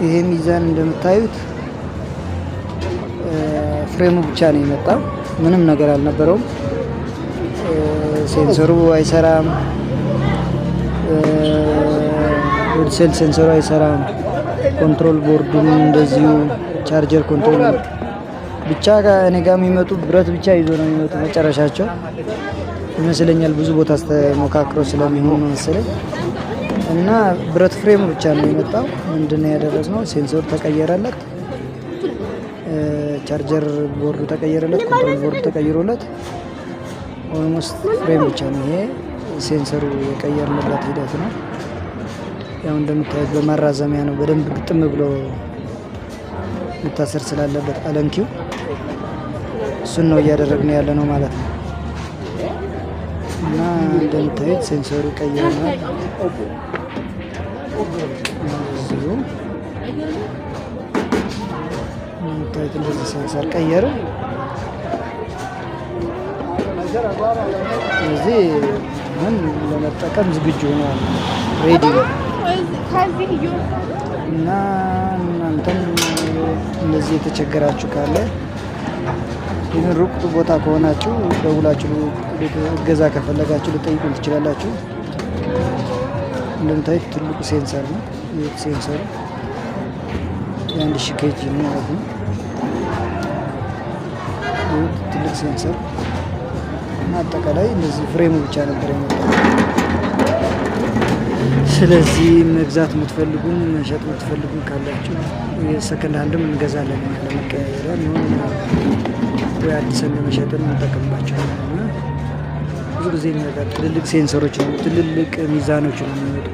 ይሄ ሚዛን እንደምታዩት ፍሬሙ ብቻ ነው የመጣው። ምንም ነገር አልነበረውም። ሴንሰሩ አይሰራም። ሴል ሴንሰሩ አይሰራም። ኮንትሮል ቦርዱም እንደዚሁ ቻርጀር ኮንትሮል ብቻ እኔ ጋር የሚመጡ ብረት ብቻ ይዞ ነው የሚመጡ መጨረሻቸው ይመስለኛል። ብዙ ቦታ ሞካክሮ ስለሚሆኑ መሰለኝ እና ብረት ፍሬሙ ብቻ ነው የመጣው። ምንድነው ያደረግነው? ሴንሰሩ ተቀየረለት፣ ቻርጀር ቦርዱ ተቀየረለት፣ ኮንትሮል ቦርዱ ተቀይሮለት ኦልሞስት ፍሬም ብቻ ነው። ይሄ ሴንሰሩ የቀየርንለት ሂደት ነው። ያው እንደምታዩት በማራዘሚያ ነው በደንብ ግጥም ብሎ መታሰር ስላለበት አለንኪው እሱን ነው እያደረግን ያለ ነው ማለት ነው። እና እንደምታዩት ሴንሰሩ ቀይረናል። እንደምታዩት እንደዚህ ሴንሰር ቀየረ። እዚህ ምን ለመጠቀም ዝግጁ ሆኗል፣ ሬዲ ነው። እና እናንተም እንደዚህ የተቸገራችሁ ካለ ይህን ሩቅ ቦታ ከሆናችሁ ደውላችሁ እገዛ ከፈለጋችሁ ልጠይቁን ትችላላችሁ። እንደምታዩት ትልቁ ሴንሰር ነው። ሴንሰሩ የ1000 ኬጂ ነው ማለት ነው። ትልቅ ሴንሰር እና አጠቃላይ እንደዚህ ፍሬሙ ብቻ ነበር የመጣው። ስለዚህ መግዛት የምትፈልጉን መሸጥ የምትፈልጉን ካላችሁ የሰከንድ ሃንድም እንገዛለን። ለመቀያየሪያ የሆነ ወይ አዲስን ለመሸጥን እንጠቀምባቸዋለን። እና ብዙ ጊዜ ትልልቅ ሴንሰሮች ነው፣ ትልልቅ ሚዛኖች ነው የሚመጡ